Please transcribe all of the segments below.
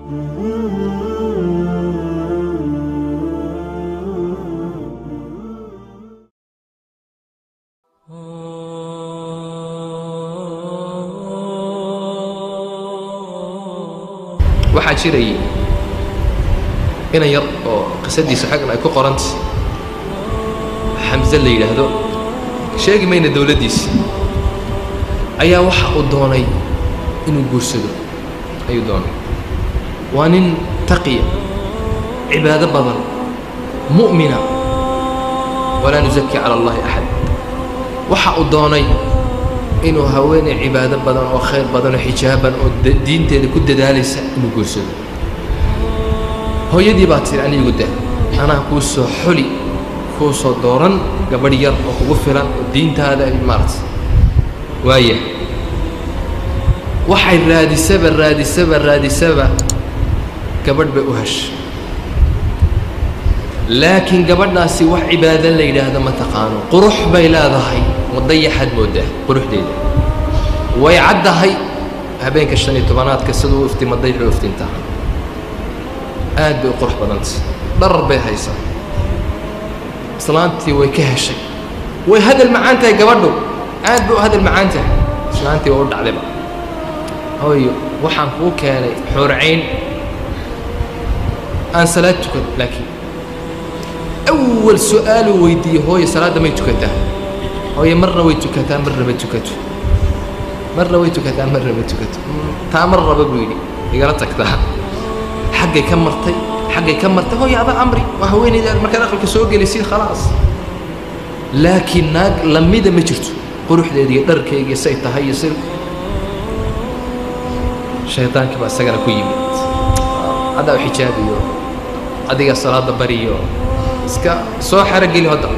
waxaa jiray inan yar oo qisadiisa xaggan ay ku qorantay xamse la yidhaahdo sheegi mayna dawladdiisa ayaa waxa uu doonay inuu guursado ayuu doonay waa nin taqiya cibaado badan mu'mina walaa nuzaki cala allahi axad waxa uu doonay inuu haweeney cibaado badan oo khayr badan oo xijaaban oo diinteeda ku dadaalaysa inuu guursado hooyadii baa tiri anigu dah anaa kuu soo xuli kuu soo dooran gabadh yar oo kugu filan oo diintaada ay maartay waaya waxay raadisaba gabadh bay u heshay laakiin gabadhaasi wax cibaado la yidhaahdo ma taqaano qurux bay leedahay mudayaxaad moodaa quruxdeeda way caddahay habeenka 15aadka siduu u iftima dayaxu u iftintaa aad bay u qurux badantay dharar bay haysaa islaantii way ka heshay way hadal macaan tahay gabadhu aad bay u hadal macaan tahay islaantii waa u dhacdayba hooyo waxaan kuu keenay xuurcayn aan salaad tukan laakiin أول سؤال ويدي هو صلاة ما يتكتها هو مرة ويتكتها مرة ما تكتها مرة ويتكتها مرة ما تكتها تا مرة بقولي يقرأتك ذا حقي كمرتي هو هذا أمري وهوين إذا المكان آخر كسوق اللي يصير خلاص لكن لما إذا ما جرت قروح ذي درك يسيت هاي يصير شيطان كبا سجل كويمت هذا حجابي هذا الصلاة بريو iska soo xarageli hadda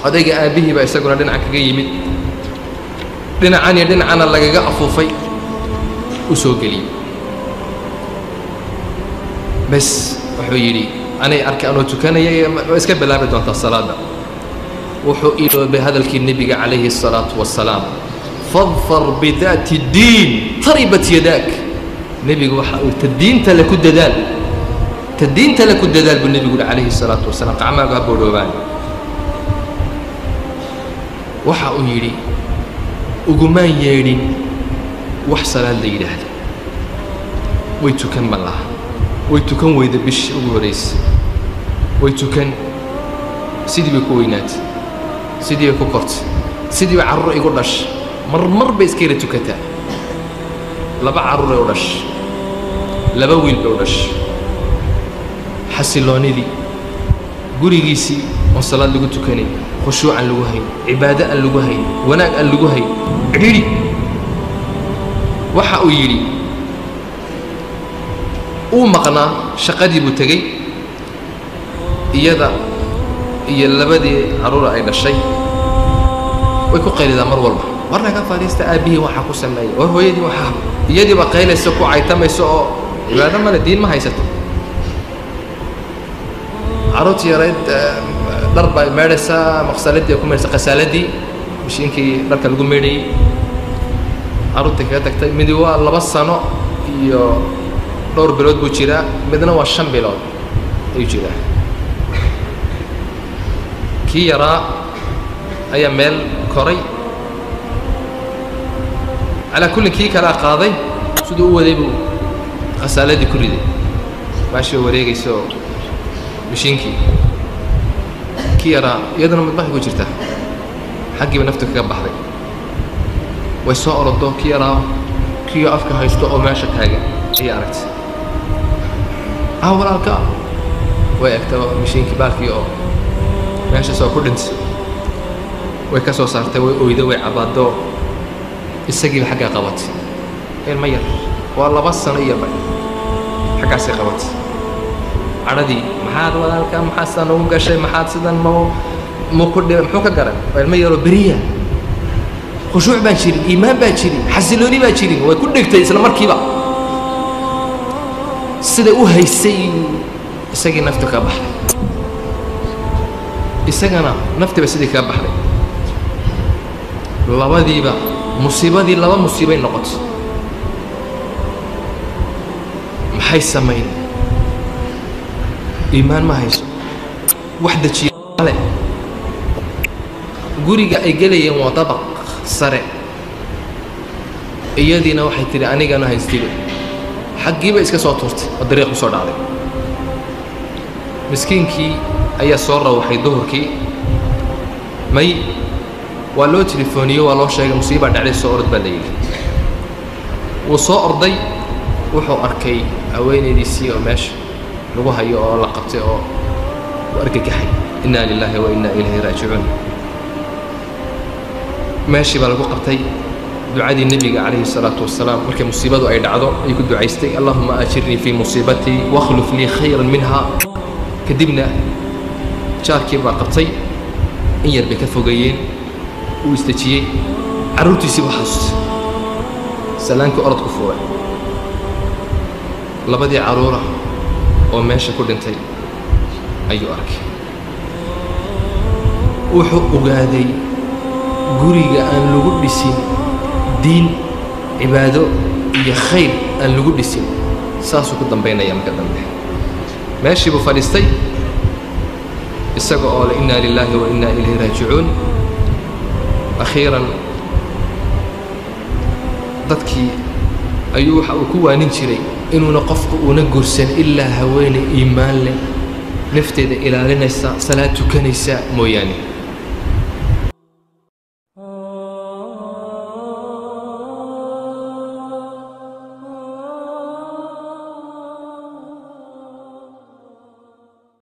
odayga aabihii baa isaguna dhinaca kaga yimid dhinacan iyo dhinacana lagaga afuufay u soo geliyey bas wuxuu yidhi anay arkay anoo tukanaya iska bilaabi doontaa salaada wuxuu iloobay hadalkii nebiga calayhi الsalaatu wassalaam fadfar bidaati diin taribat yadaak nebigu waxa uu tadiinta le ku dadaal تدينت لك الدلال بالنبي يقول عليه الصلاة والسلام قعما قابو دوبان وحا يري وقمان يري وحصل الليلة هذا ويتكن الله ويتكن ويدا بش وغوريس ويتكن سيدي بكوينات سيدي بكوكرت سيدي بعرر يقولش مر بيسكيرة تكتا لبع عرر يقولش لبويل بيقولش xasiloonidii gurigiisii oo salaad lagu tukanay khushuuc aan lagu hayn cibaado aan lagu hayn wanaag aan lagu hayn cidhiidhi waxa uu yidhi uu maqnaa shaqadii buu tegey iyada iyo labadii carruura ay dhashay way ku qaylidaa mar walba warna ka fadhiista aabihii waxaa ku sameeyey war hooyadii waxaa iyadii baa qaylaysa ku caytamaysa oo cibaado male diin ma haysato عروتي يا ريت ضربة مارسة مغسلتي أكون مارسة قسالتي مش يمكن بركة لقوم ميري عروتي كده تكتب مدوا الله بس أنا يو دور بلود بوشيرا بدنا واشم بلود يجيرا كي يرى أي ميل كوري على كل كي كلا قاضي سدوا وليبو قسالتي كريدي ماشي وريجي سو مشينكي كيرا يدنا مطبخ وجرته حقي بنفتك كبحري ويسوق ردو كيرا كيو أفك هايستو أو ماشى حاجة هي عرفت أول الكا ويكتو مشينكي بالكي أو ماشى سو كردنس ويكسو صارت ويدوي عبادو السجل حاجة قبط المير والله بس أنا يبغى حاجة سي قبط عردي محاد ولا كم حسن ومقشة محاد سدن مو كل محوك قرن المير برية خشوع بانشري إيمان بانشري حسلوني بانشري وكل نكتة إسلام مركبة سيدا هاي السجن نفتك بحر السجن نفت بس ديك بحر لبا ديبا مصيبة دي لبا مصيبة نقط maxay samayn iimaan ma hayso wax dajiya male guriga ay gelayeen waa dabaq sare iyadiina waxay tidhi anigana haystiba xaggiiba iska soo tuurtay oo dariiq ku soo dhacday miskiinkii ayaa soo rawaxay duhurkii may waa loo telefooniyo waa loo sheegay musiibaa dhacday soo orod baa la yidhi wuu soo orday wuxuu arkay haweenaydiisii oo meesha lagu hayo oo la qabtay oo u argagaxay innaa lilaahi wa innaa ilayhi raajicuun meeshii baa lagu qabtay ducadii nebiga calayhi salaatu wasalaam markay musiibadu ay dhacdo ay ku ducaystay allahuma ajirnii fii musiibatii wakhluf lii khayran minha kadibna jaarkii baa qabtay in yar bay ka fogeeyeen uu isdejiyey carruurtiisii buu xasuustay salaankii orodku fuulay labadii carruura oo meesha ku dhintay ayuu arkay wuxuu ogaaday guriga aan lagu dhisin diin cibaado iyo khayr aan lagu dhisin saasuu ku dambaynaya marka dambe meeshii buu fadhiistay isaga oo le innaa lilaahi wa innaa ilayhi raajicuun akhiiran dadkii ayuu waxa uu ku waanin jiray inuuna qofku uuna guursan ilaa haweeney iimaan leh nafteeda ilaalinaysa salaad tukanaysa mooyaane